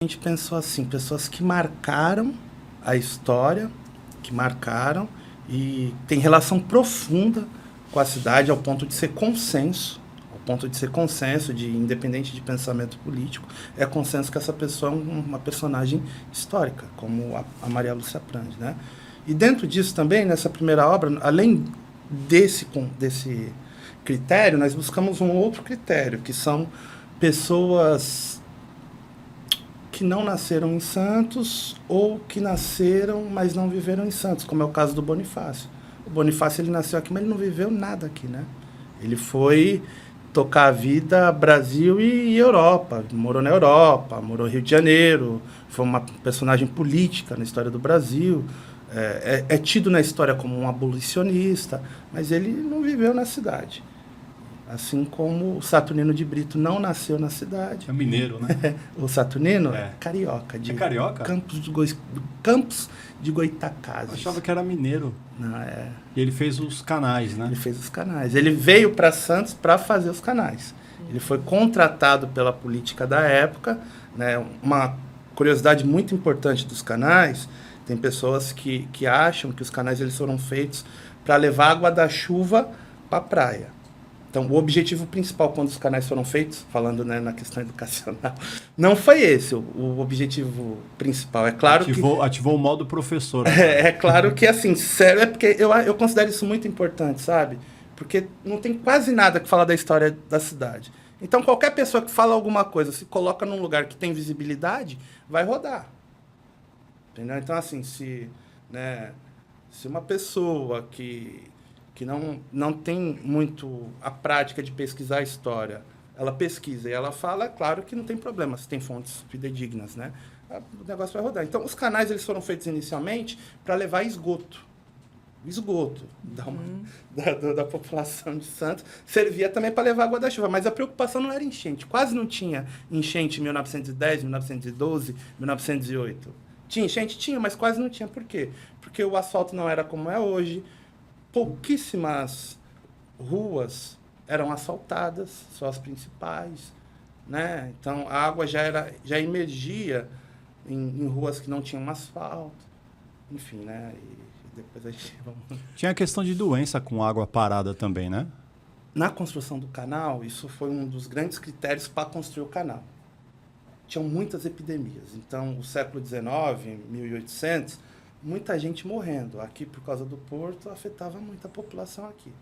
A gente pensou assim, pessoas que marcaram a história, que marcaram e tem relação profunda com a cidade ao ponto de ser consenso, de independente de pensamento político, é consenso que essa pessoa é uma personagem histórica, como a Maria Lúcia Prandi, né? E dentro disso também, nessa primeira obra, além desse critério, nós buscamos um outro critério, que são pessoas que não nasceram em Santos ou que nasceram, mas não viveram em Santos, como é o caso do Bonifácio. O Bonifácio ele nasceu aqui, mas ele não viveu nada aqui, né? Ele foi tocar a vida Brasil e Europa. Morou na Europa, morou no Rio de Janeiro, foi uma personagem política na história do Brasil. É tido na história como um abolicionista, mas ele não viveu na cidade. Assim como o Saturnino de Brito não nasceu na cidade. É mineiro, né? O Saturnino é carioca. É carioca? Campos de Goytacazes. Eu achava que era mineiro. Não, é. E ele fez os canais, né? Ele fez os canais. Ele veio para Santos para fazer os canais. Ele foi contratado pela política da época, né? Uma curiosidade muito importante dos canais, tem pessoas que acham que os canais eles foram feitos para levar água da chuva para a praia. Então, o objetivo principal quando os canais foram feitos, falando, né, na questão educacional, não foi esse o objetivo principal. É claro ativou o modo professor. É claro que, assim, sério, é porque eu considero isso muito importante, sabe? Porque não tem quase nada que falar da história da cidade. Então, qualquer pessoa que fala alguma coisa, se coloca num lugar que tem visibilidade, vai rodar. Entendeu? Então, assim, se uma pessoa que não tem muito a prática de pesquisar a história, ela pesquisa e ela fala, claro que não tem problema, se tem fontes fidedignas, né? O negócio vai rodar. Então, os canais eles foram feitos inicialmente para levar esgoto da população de Santos, servia também para levar água da chuva, mas a preocupação não era enchente, quase não tinha enchente em 1910, 1912, 1908. Tinha enchente? Tinha, mas quase não tinha. Por quê? Porque o asfalto não era como é hoje, pouquíssimas ruas eram asfaltadas, só as principais, né? Então a água já emergia em ruas que não tinham asfalto, enfim, né? E depois a gente Tinha a questão de doença com água parada também, né? Na construção do canal, isso foi um dos grandes critérios para construir o canal. Tinham muitas epidemias. Então, o século XIX, 1800, muita gente morrendo. Aqui, por causa do porto, afetava muita população aqui.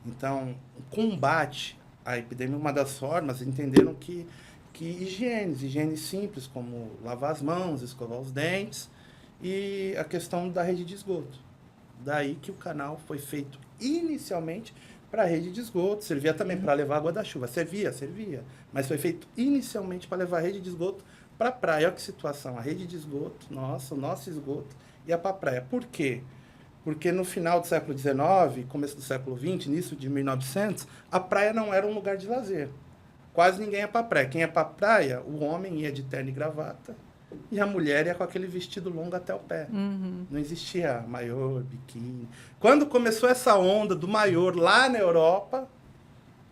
Então, o combate à epidemia, uma das formas, entenderam que higiene simples, como lavar as mãos, escovar os dentes, e a questão da rede de esgoto. Daí que o canal foi feito inicialmente para a rede de esgoto, servia também para levar água da chuva. Servia, mas foi feito inicialmente para levar a rede de esgoto para a praia. Olha que situação, a rede de esgoto, o nosso esgoto, ia para a praia. Por quê? Porque no final do século XIX, começo do século XX, início de 1900, a praia não era um lugar de lazer. Quase ninguém ia para a praia. Quem ia para a praia, o homem ia de terno e gravata, e a mulher ia com aquele vestido longo até o pé. Uhum. Não existia maior, biquíni. Quando começou essa onda do maior lá na Europa,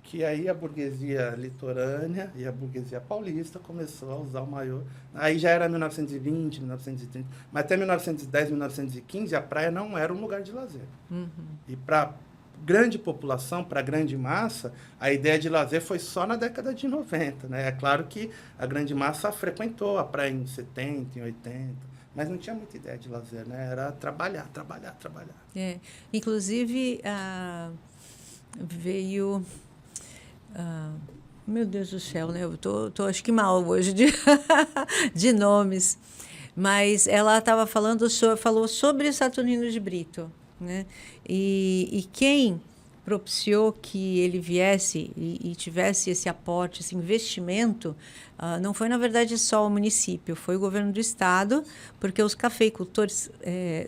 que aí a burguesia litorânea e a burguesia paulista começou a usar o maior. Aí já era 1920, 1930. Mas até 1910, 1915, a praia não era um lugar de lazer. Uhum. E para grande população, para grande massa, a ideia de lazer foi só na década de 90, né? É claro que a grande massa frequentou a praia em 70, em 80, mas não tinha muita ideia de lazer, né? Era trabalhar. Inclusive, veio... meu Deus do céu, né? Eu tô acho que mal hoje de nomes. Mas ela estava falou sobre Saturnino de Brito, né? E quem propiciou que ele viesse e tivesse esse aporte, esse investimento, não foi, na verdade, só o município, foi o governo do estado, porque os cafeicultores,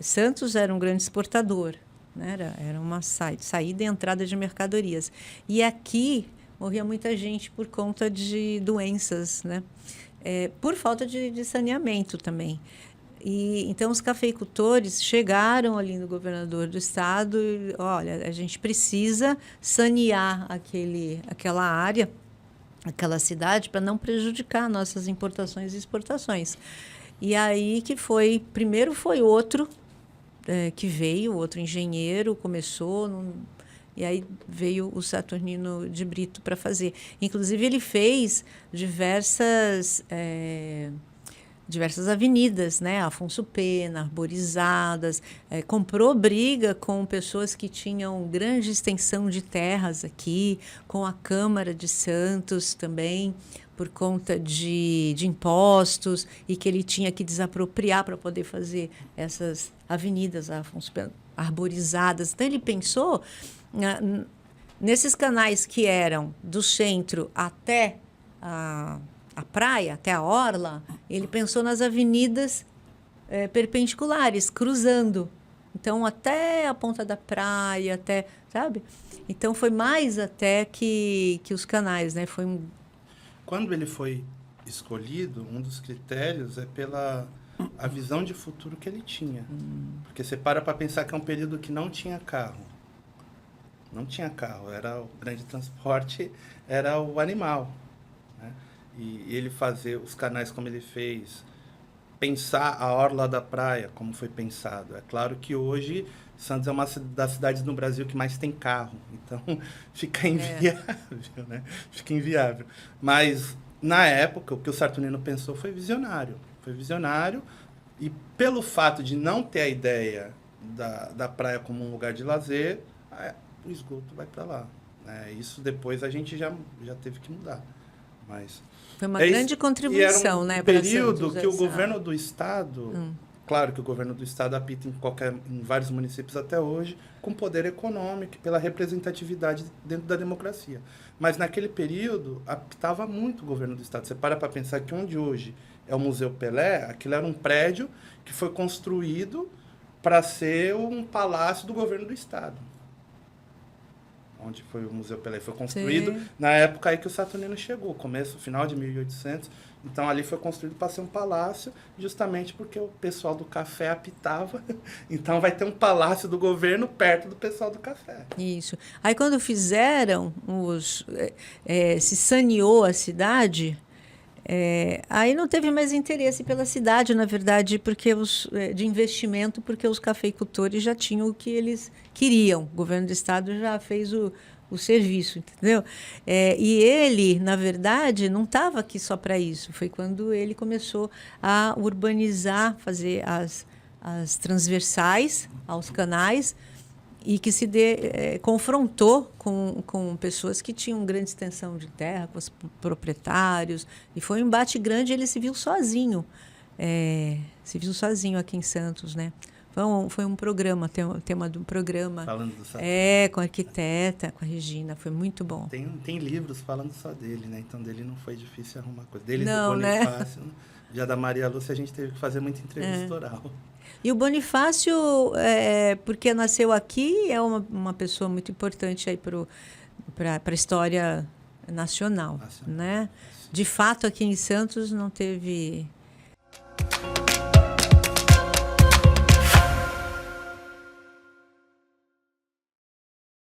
Santos era um grande exportador, né? Era uma saída e entrada de mercadorias. E aqui morria muita gente por conta de doenças, né? Por falta de saneamento também. E, então, os cafeicultores chegaram ali no governador do estado e, olha, a gente precisa sanear aquela área aquela cidade para não prejudicar nossas importações e exportações. E aí que foi, primeiro foi outro que veio, outro engenheiro, começou, e aí veio o Saturnino de Brito para fazer. Inclusive, ele fez diversas avenidas, né? Afonso Pena, arborizadas, comprou briga com pessoas que tinham grande extensão de terras aqui, com a Câmara de Santos também, por conta de impostos, e que ele tinha que desapropriar para poder fazer essas avenidas Afonso Pena, arborizadas. Então, ele pensou nesses canais que eram do centro até a praia, até a orla, ele pensou nas avenidas perpendiculares, cruzando. Então, até a ponta da praia, até, sabe? Então, foi mais até que os canais, né? Quando ele foi escolhido, um dos critérios é pela a visão de futuro que ele tinha. Porque você para pensar que é um período que não tinha carro. Não tinha carro, era o grande transporte, era o animal. Né? E ele fazer os canais como ele fez, pensar a orla da praia como foi pensado. É claro que hoje Santos é uma das cidades no Brasil que mais tem carro, então fica inviável, né? Fica inviável. Mas na época o que o Saturnino pensou foi visionário. Foi visionário e pelo fato de não ter a ideia da praia como um lugar de lazer, o esgoto vai para lá. Né? Isso depois a gente já teve que mudar. Mas foi uma grande contribuição, né? Período que o governo do estado, claro que o governo do estado apita em vários municípios até hoje, com poder econômico, pela representatividade dentro da democracia. Mas naquele período apitava muito o governo do estado. Você para pensar que onde hoje é o Museu Pelé, aquilo era um prédio que foi construído para ser um palácio do governo do estado. Onde foi o Museu Pelé, foi construído na época aí que o Saturnino chegou, final de 1800. Então, ali foi construído para ser um palácio, justamente porque o pessoal do café apitava. Então, vai ter um palácio do governo perto do pessoal do café. Isso. Aí, quando fizeram, se saneou a cidade, aí não teve mais interesse pela cidade, na verdade, porque de investimento, porque os cafeicultores já tinham o que eles queriam. O governo do estado já fez o serviço, entendeu? E ele, na verdade, não estava aqui só para isso. Foi quando ele começou a urbanizar, fazer as transversais aos canais, e que se confrontou com pessoas que tinham grande extensão de terra, com os proprietários, e foi um embate grande. Ele se viu sozinho, aqui em Santos, né? Foi um programa, tema de um programa. Falando do com a arquiteta, com a Regina, foi muito bom. Tem livros falando só dele, né? Então dele não foi difícil arrumar coisa. Dele não, do Bonifácio, né? Já da Maria Lúcia a gente teve que fazer muita entrevista oral. E o Bonifácio, porque nasceu aqui, é uma pessoa muito importante aí para a história nacional, né? De fato, aqui em Santos não teve